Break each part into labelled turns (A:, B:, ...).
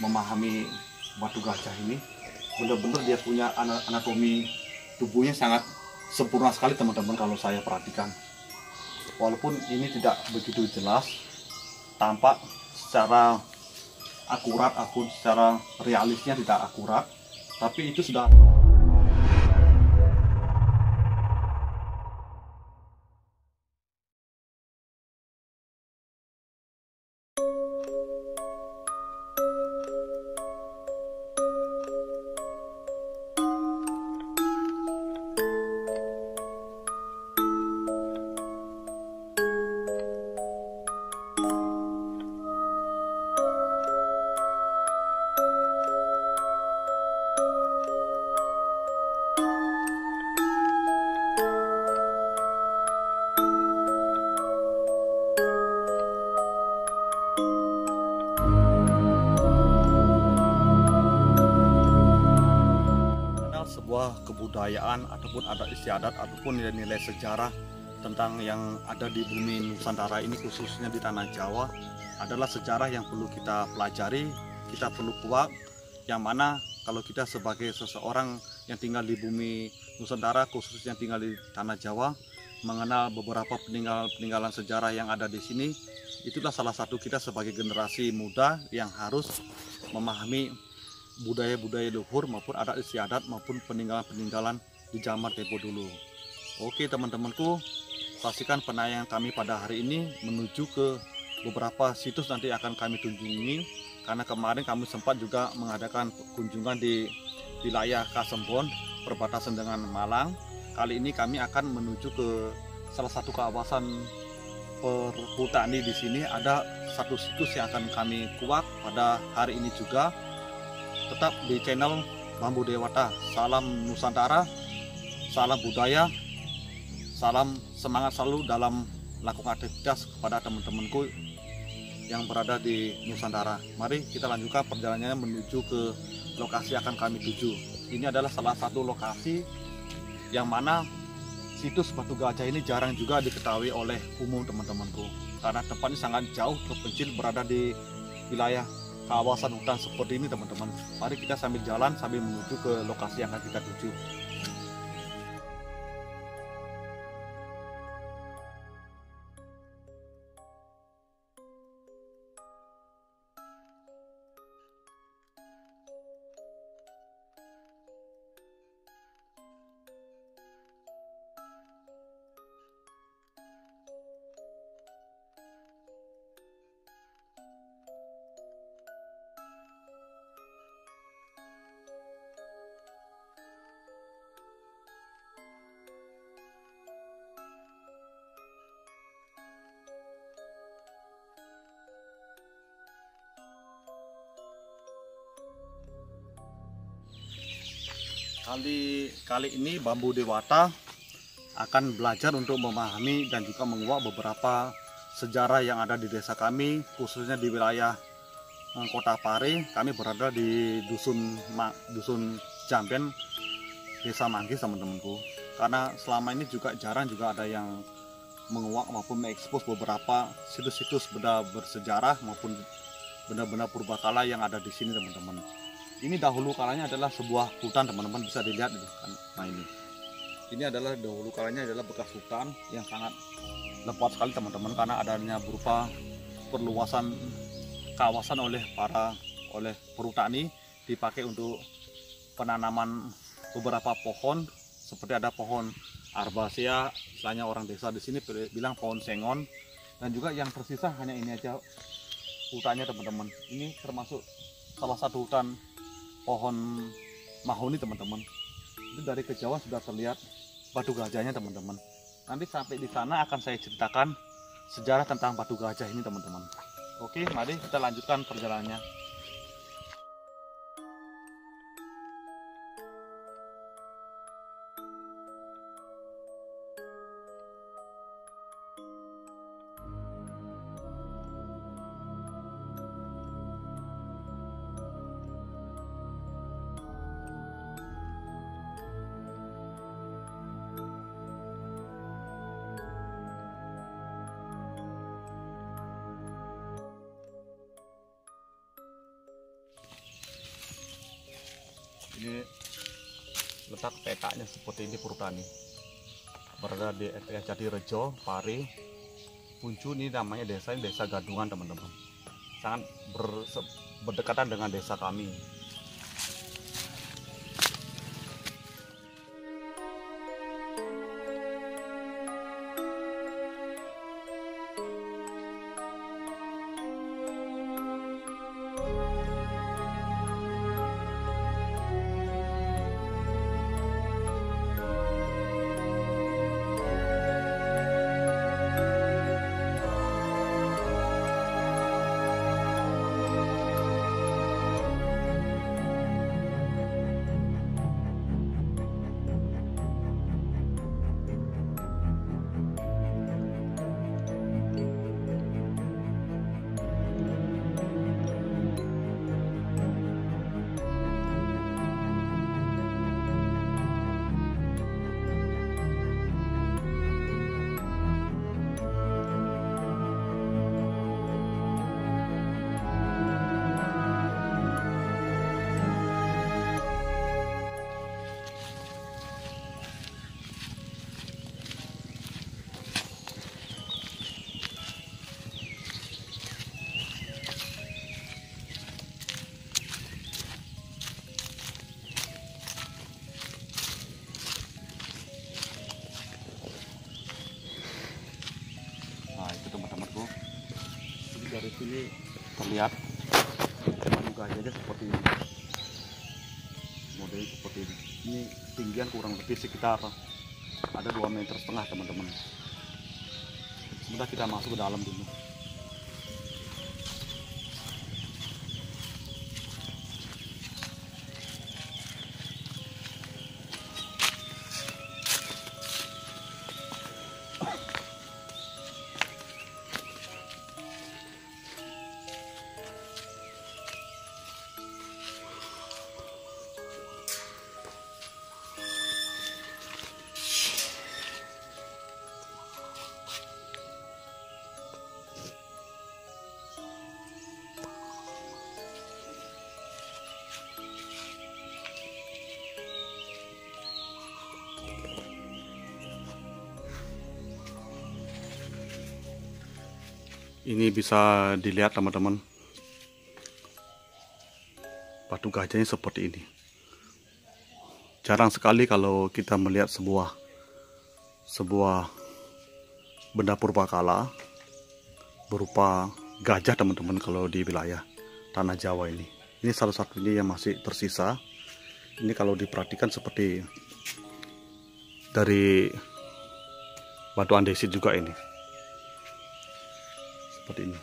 A: memahami batu gajah ini. Benar-benar dia punya anatomi tubuhnya sangat sempurna sekali teman-teman kalau saya perhatikan. Walaupun ini tidak begitu jelas, tampak secara akurat ataupun secara realisnya tidak akurat, tapi itu sudah sebuah kebudayaan ataupun adat istiadat ataupun nilai-nilai sejarah tentang yang ada di bumi Nusantara ini, khususnya di tanah Jawa, adalah sejarah yang perlu kita pelajari, kita perlu kuak, yang mana kalau kita sebagai seseorang yang tinggal di bumi Nusantara, khususnya tinggal di tanah Jawa, mengenal beberapa peninggalan sejarah yang ada di sini, itulah salah satu kita sebagai generasi muda yang harus memahami budaya-budaya luhur maupun adat istiadat maupun peninggalan-peninggalan di zaman tempo dulu. Oke teman-temanku, saksikan penayangan kami pada hari ini menuju ke beberapa situs nanti akan kami kunjungi, karena kemarin kami sempat juga mengadakan kunjungan di wilayah Kasembon perbatasan dengan Malang. Kali ini kami akan menuju ke salah satu kawasan perhutani di sini. Ada satu situs yang akan kami kuak pada hari ini juga. Tetap di channel Bambu Dewata. Salam Nusantara, salam budaya, salam semangat selalu dalam melakukan aktivitas kepada teman-temanku yang berada di Nusantara. Mari kita lanjutkan perjalanannya menuju ke lokasi akan kami tuju. Ini adalah salah satu lokasi yang mana situs batu gajah ini jarang juga diketahui oleh umum teman-temanku, karena tempatnya sangat jauh terpencil berada di wilayah kawasan hutan seperti ini teman-teman. Mari kita sambil jalan sambil menuju ke lokasi yang akan kita tuju. Kali ini Bambu Dewata akan belajar untuk memahami dan juga menguak beberapa sejarah yang ada di desa kami, khususnya di wilayah Kota Pare. Kami berada di dusun Jamben, Desa Manggis teman-temanku. Karena selama ini juga jarang juga ada yang menguak maupun mengekspos beberapa situs-situs benda bersejarah maupun benda-benda purbakala yang ada di sini teman-teman. Ini dahulu kalanya adalah sebuah hutan teman-teman, bisa dilihat itu kan. Nah ini adalah dahulu kalanya adalah bekas hutan yang sangat lebat sekali teman-teman, karena adanya berupa perluasan kawasan oleh perhutani, dipakai untuk penanaman beberapa pohon, seperti ada pohon arbacea, istilahnya orang desa di sini bilang pohon sengon, dan juga yang tersisa hanya ini aja hutannya teman-teman. Ini termasuk salah satu hutan pohon mahoni teman-teman. Itu dari kejauhan sudah terlihat batu gajahnya teman-teman. Nanti sampai di sana akan saya ceritakan sejarah tentang batu gajah ini teman-teman. Oke, mari kita lanjutkan perjalanannya. Ini letak petanya seperti ini Purutani. Berada di RT Jatirejo, Pari, Puncu. Ini namanya desa Gadungan teman-teman. Sangat berdekatan dengan desa kami. Dari sini terlihat gajahnya seperti ini, modelnya seperti ini. Ini tinggian kurang lebih sekitar ada 2,5 meter teman-teman. Sebentar kita masuk ke dalam dulu. Ini bisa dilihat teman-teman, batu gajahnya seperti ini. Jarang sekali kalau kita melihat sebuah benda purbakala berupa gajah teman-teman kalau di wilayah tanah Jawa ini. Ini salah satunya yang masih tersisa. Ini kalau diperhatikan seperti dari batu andesit juga ini. Seperti ini.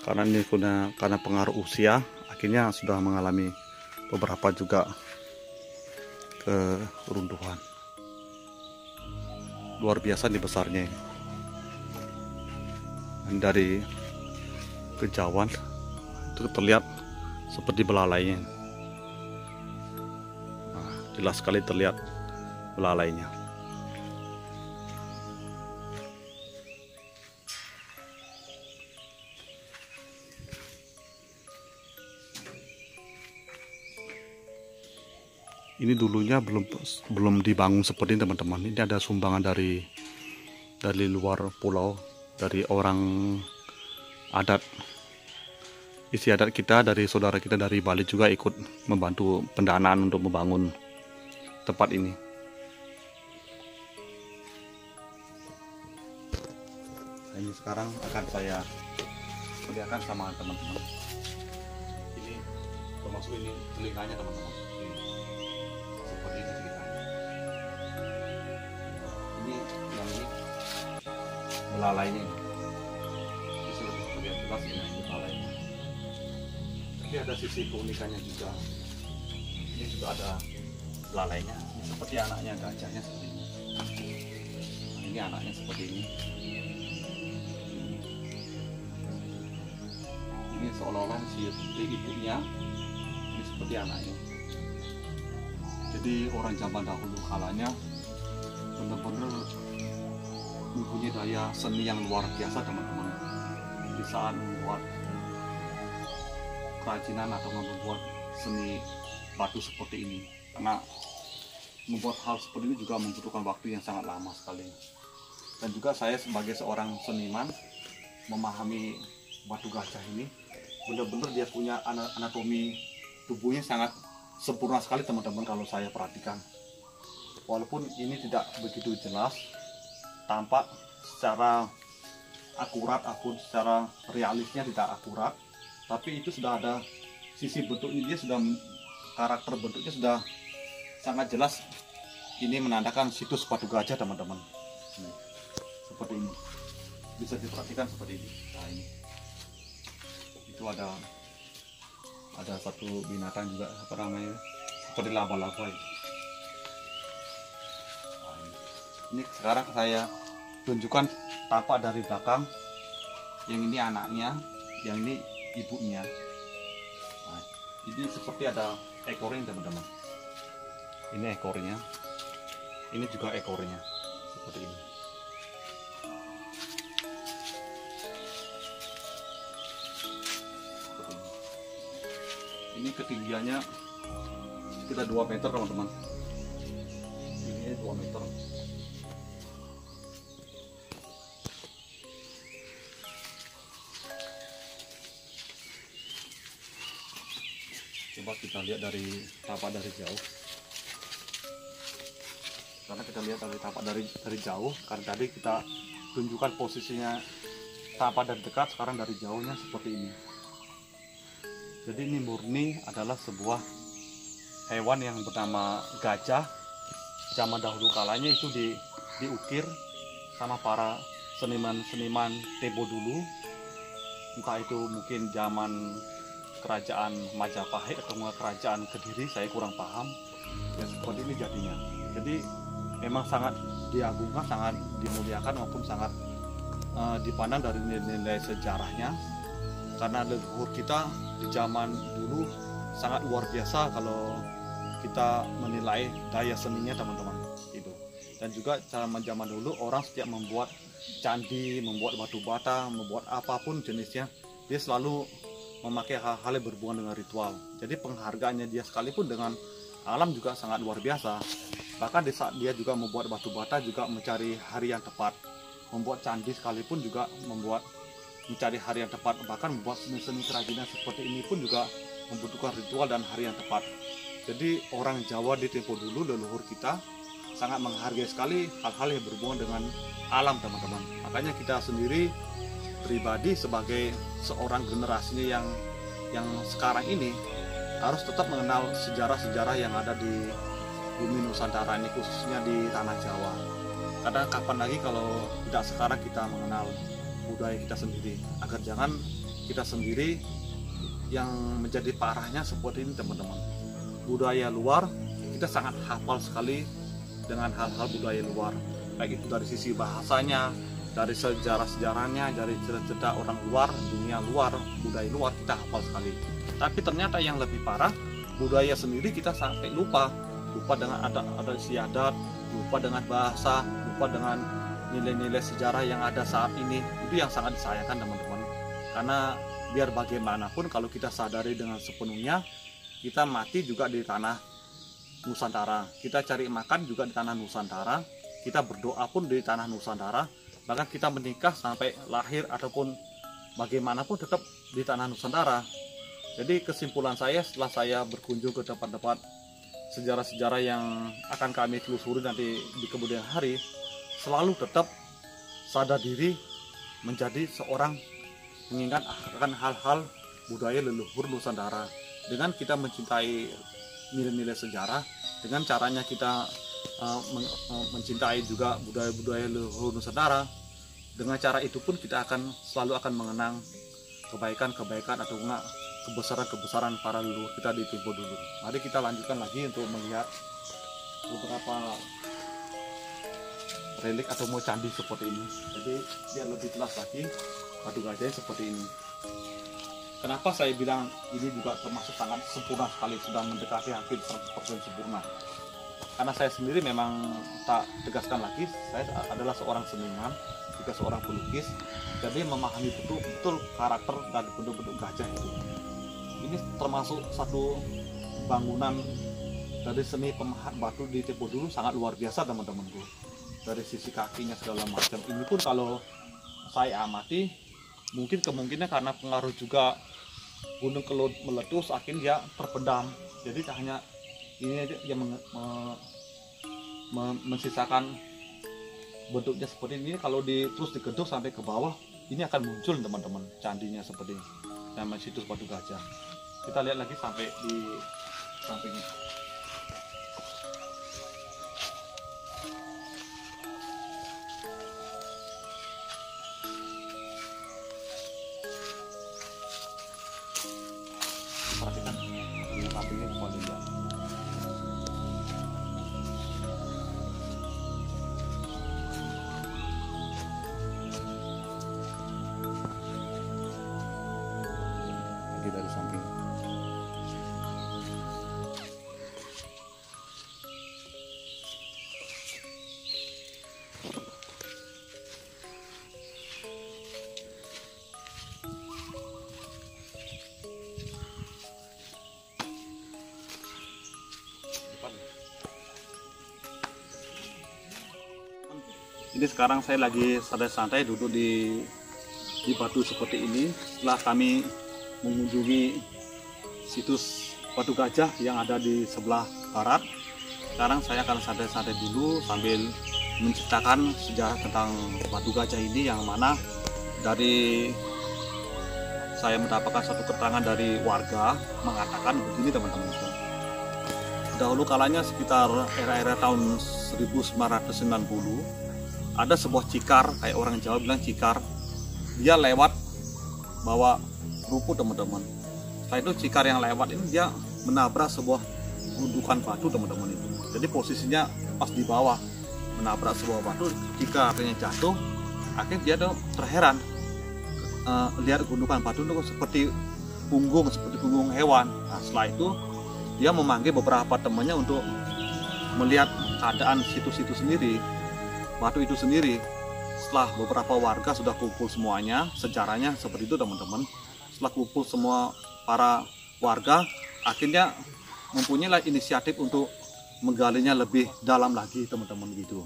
A: Karena pengaruh usia, akhirnya sudah mengalami beberapa juga keruntuhan. Luar biasa nih besarnya ini. Dan dari kejauhan itu terlihat seperti belalainya. Nah, jelas sekali terlihat belalainya. Ini dulunya belum dibangun seperti ini teman-teman. Ini ada sumbangan dari luar pulau, dari orang adat, istiadat kita, dari saudara kita dari Bali juga ikut membantu pendanaan untuk membangun tempat ini. Nah, ini sekarang akan saya perlihatkan sama teman-teman. Ini termasuk ini telinganya teman-teman. Seperti ini telinganya. Ini yang ini belalainya ini. Bisa terlihat jelas ini belalainya. Tapi ada sisi keunikannya juga. Ini juga ada belalainya. Ini seperti anaknya gajahnya seperti ini. Nah, ini anaknya seperti ini. Ini seolah-olah si ibunya ini seperti anaknya. Jadi orang zaman dahulu kalanya benar-benar mempunyai daya seni yang luar biasa teman-teman. Di saat membuat kerajinan atau membuat seni batu seperti ini, karena membuat hal seperti ini juga membutuhkan waktu yang sangat lama sekali. Dan juga saya sebagai seorang seniman memahami batu gajah ini, benar-benar dia punya anatomi tubuhnya sangat sempurna sekali teman-teman kalau saya perhatikan. Walaupun ini tidak begitu jelas, tampak secara akurat ataupun secara realisnya tidak akurat, tapi itu sudah ada sisi bentuknya, dia sudah karakter bentuknya sudah sangat jelas. Ini menandakan situs batu gajah teman-teman. Seperti ini, bisa diperhatikan seperti ini. Nah, ini itu ada satu binatang juga, apa namanya, seperti laba-laba itu. Nah, ini sekarang saya tunjukkan tampak dari belakang. Yang ini anaknya, yang ini ibunya. Nah, ini seperti ada ekornya teman-teman. Ini ekornya, ini juga ekornya, seperti ini. Ini ketinggiannya sekitar 2 meter teman-teman. Ini 2 meter. Coba kita lihat dari tapak dari jauh. Karena kita lihat dari tapak dari jauh, karena tadi kita tunjukkan posisinya tapak dari dekat, sekarang dari jauhnya seperti ini. Jadi ini murni adalah sebuah hewan yang bernama gajah. Zaman dahulu kalanya itu diukir sama para seniman-seniman tempo dulu. Entah itu mungkin zaman kerajaan Majapahit atau kerajaan Kediri, saya kurang paham. Ya seperti ini jadinya. Jadi memang sangat diagungkan, sangat dimuliakan maupun sangat dipandang dari nilai sejarahnya. Karena leluhur kita di zaman dulu sangat luar biasa kalau kita menilai daya seninya teman-teman itu. Dan juga zaman dulu orang setiap membuat candi, membuat batu bata, membuat apapun jenisnya, dia selalu memakai hal-hal yang berhubungan dengan ritual. Jadi penghargaannya dia sekalipun dengan alam juga sangat luar biasa. Bahkan di saat dia juga membuat batu bata juga mencari hari yang tepat. Membuat candi sekalipun juga mencari hari yang tepat. Bahkan membuat seni-seni kerajinan seperti ini pun juga membutuhkan ritual dan hari yang tepat. Jadi orang Jawa di tempo dulu, leluhur kita sangat menghargai sekali hal-hal yang berhubungan dengan alam teman-teman. Makanya kita sendiri pribadi sebagai seorang generasinya yang sekarang ini harus tetap mengenal sejarah-sejarah yang ada di bumi Nusantara ini, khususnya di tanah Jawa. Karena kapan lagi kalau tidak sekarang kita mengenal budaya kita sendiri, agar jangan kita sendiri yang menjadi parahnya seperti ini teman-teman. Budaya luar, kita sangat hafal sekali dengan hal-hal budaya luar, baik itu dari sisi bahasanya, dari sejarah-sejarahnya, dari cerita orang luar, dunia luar, budaya luar, kita hafal sekali. Tapi ternyata yang lebih parah, budaya sendiri kita sampai lupa dengan adat istiadat, lupa dengan bahasa, lupa dengan nilai-nilai sejarah yang ada saat ini. Itu yang sangat disayangkan teman-teman. Karena biar bagaimanapun kalau kita sadari dengan sepenuhnya, kita mati juga di tanah Nusantara, kita cari makan juga di tanah Nusantara, kita berdoa pun di tanah Nusantara, bahkan kita menikah sampai lahir ataupun bagaimanapun tetap di tanah Nusantara. Jadi kesimpulan saya setelah saya berkunjung ke tempat-tempat sejarah-sejarah yang akan kami telusuri nanti di kemudian hari, selalu tetap sadar diri menjadi seorang mengingat akan hal-hal budaya leluhur Nusantara. Dengan kita mencintai nilai-nilai sejarah, dengan caranya kita mencintai juga budaya-budaya leluhur Nusantara, dengan cara itu pun kita selalu akan mengenang kebaikan-kebaikan atau enggak kebesaran-kebesaran para leluhur kita di tempo dulu. Mari kita lanjutkan lagi untuk melihat beberapa relik atau mau candi seperti ini. Jadi biar lebih jelas lagi batu gajah seperti ini. Kenapa saya bilang ini juga termasuk sangat sempurna sekali, sudah mendekati hampir 100% sempurna. Karena saya sendiri memang tak tegaskan lagi, saya adalah seorang seniman, juga seorang pelukis, jadi memahami betul karakter dan bentuk-bentuk gajah itu. Ini termasuk satu bangunan dari seni pemahat batu di tempo dulu sangat luar biasa teman-temanku. Dari sisi kakinya segala macam. Ini pun kalau saya amati mungkin kemungkinan karena pengaruh juga gunung Kelut meletus akhirnya dia terpendam. Jadi hanya ini aja yang mensisakan bentuknya seperti ini. Kalau terus digeduk sampai ke bawah, ini akan muncul teman-teman candinya seperti ini. Nama situs Batu Gajah. Kita lihat lagi sampai di sampingnya. Perhatikan di sampingnya kembali ya. Lagi dari samping. Ini sekarang saya lagi santai-santai duduk di batu seperti ini setelah kami mengunjungi situs Batu Gajah yang ada di sebelah barat. Sekarang saya akan santai-santai dulu sambil menceritakan sejarah tentang Batu Gajah ini, yang mana dari saya mendapatkan satu keterangan dari warga mengatakan begini teman-teman. Dahulu kalanya sekitar era-era tahun 1990 ada sebuah cikar, kayak orang Jawa bilang cikar, dia lewat bawa rumput teman-teman. Setelah itu cikar yang lewat ini dia menabrak sebuah gundukan batu teman-teman itu. Jadi posisinya pas di bawah menabrak sebuah batu, jika artinya jatuh, akhirnya dia tuh terheran lihat gundukan batu itu seperti punggung hewan. Nah, setelah itu dia memanggil beberapa temannya untuk melihat keadaan situs itu sendiri, batu itu sendiri. Setelah beberapa warga sudah kumpul semuanya, sejarahnya seperti itu teman-teman. Setelah kumpul semua para warga, akhirnya mempunyai inisiatif untuk menggalinya lebih dalam lagi teman-teman gitu.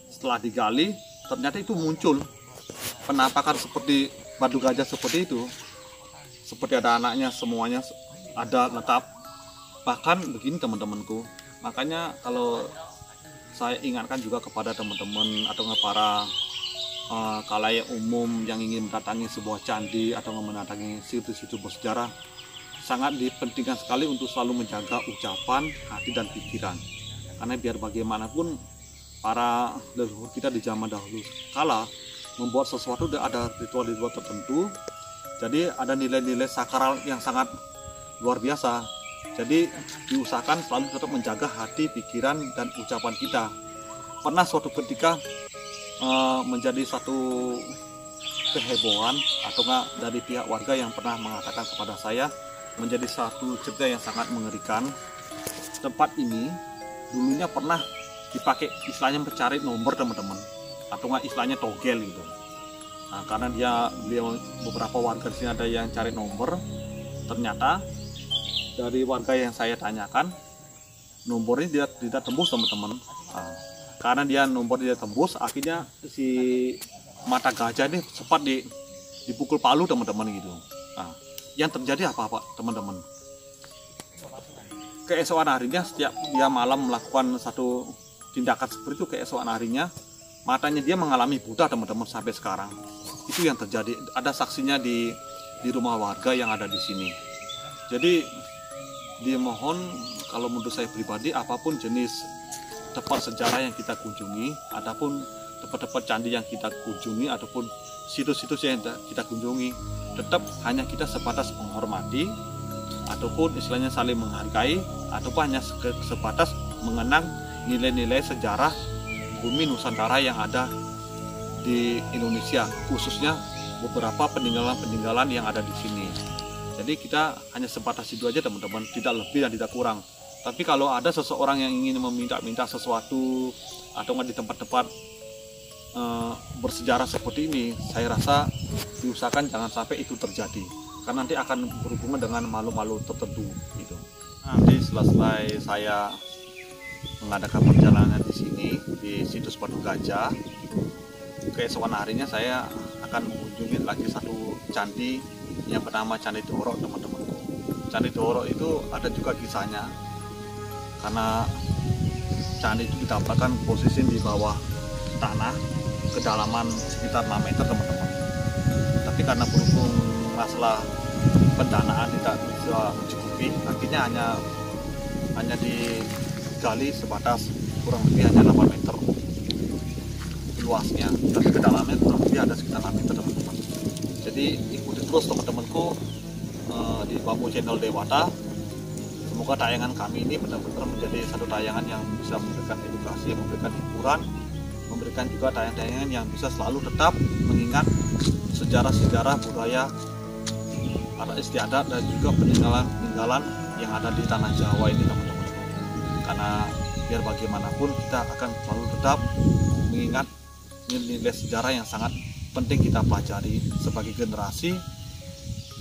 A: Setelah digali, ternyata itu muncul penampakan seperti Batu Gajah seperti itu, seperti ada anaknya, semuanya ada lengkap. Bahkan begini teman-temanku, makanya kalau saya ingatkan juga kepada teman-teman atau para khalayak umum yang ingin mendatangi sebuah candi atau mendatangi situs-situs bersejarah, sangat dipentingkan sekali untuk selalu menjaga ucapan, hati, dan pikiran. Karena biar bagaimanapun para leluhur kita di zaman dahulu kala membuat sesuatu ada ritual-ritual tertentu, jadi ada nilai-nilai sakral yang sangat luar biasa. Jadi diusahakan selalu tetap menjaga hati, pikiran, dan ucapan kita. Pernah suatu ketika menjadi satu kehebohan atau enggak dari pihak warga yang pernah mengatakan kepada saya, menjadi satu cerita yang sangat mengerikan. Tempat ini dulunya pernah dipakai istilahnya mencari nomor teman-teman, atau enggak istilahnya togel gitu. Nah, karena beliau beberapa warga di sini ada yang cari nomor, ternyata dari warga yang saya tanyakan, nomornya tidak tembus teman-teman. Nah, karena dia nomor tidak tembus, akhirnya si mata gajah ini sempat dipukul palu teman-teman gitu. Nah, yang terjadi apa teman-teman? Keesokan harinya setiap dia malam melakukan satu tindakan seperti itu, keesokan harinya matanya dia mengalami buta teman-teman sampai sekarang. Itu yang terjadi. Ada saksinya di rumah warga yang ada di sini. Jadi dimohon, kalau menurut saya pribadi, apapun jenis tempat sejarah yang kita kunjungi, ataupun tempat-tempat candi yang kita kunjungi, ataupun situs-situs yang kita kunjungi, tetap hanya kita sebatas menghormati, ataupun istilahnya saling menghargai, ataupun hanya sebatas mengenang nilai-nilai sejarah bumi Nusantara yang ada di Indonesia, khususnya beberapa peninggalan-peninggalan yang ada di sini. Jadi kita hanya sebatas itu aja teman-teman, tidak lebih dan tidak kurang. Tapi kalau ada seseorang yang ingin meminta sesuatu atau nggak di tempat-tempat bersejarah seperti ini, saya rasa diusahakan jangan sampai itu terjadi, karena nanti akan berhubungan dengan malu-malu tertentu gitu. Nanti selesai saya mengadakan perjalanan di sini di situs Batu Gajah, keesokan harinya saya akan mengunjungi lagi satu candi yang bernama Candi Doro, teman-teman. Candi Doro itu ada juga kisahnya, karena candi itu didapatkan posisi di bawah tanah kedalaman sekitar 6 meter, teman-teman. Tapi karena berhubung masalah pendanaan tidak bisa mencukupi, akhirnya hanya digali sebatas kurang lebih hanya 8 meter luasnya, tapi kedalamannya kurang lebih ada sekitar 6 meter, teman-teman. Jadi ikuti terus teman-temanku di Bambu Channel Dewata. Semoga tayangan kami ini benar-benar menjadi satu tayangan yang bisa memberikan edukasi, memberikan hiburan, memberikan juga tayangan-tayangan yang bisa selalu tetap mengingat sejarah-sejarah budaya adat istiadat dan juga peninggalan-peninggalan yang ada di tanah Jawa ini, teman-teman. Karena biar bagaimanapun kita akan selalu tetap mengingat nilai sejarah yang sangat penting kita pelajari sebagai generasi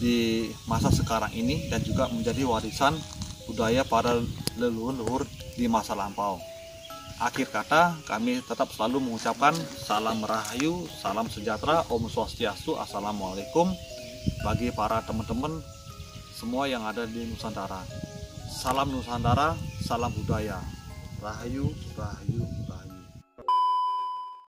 A: di masa sekarang ini, dan juga menjadi warisan budaya para leluhur di masa lampau. Akhir kata, kami tetap selalu mengucapkan salam rahayu, salam sejahtera, Om Swastiastu, Assalamualaikum bagi para teman-teman semua yang ada di Nusantara. Salam Nusantara, salam budaya. Rahayu, rahayu.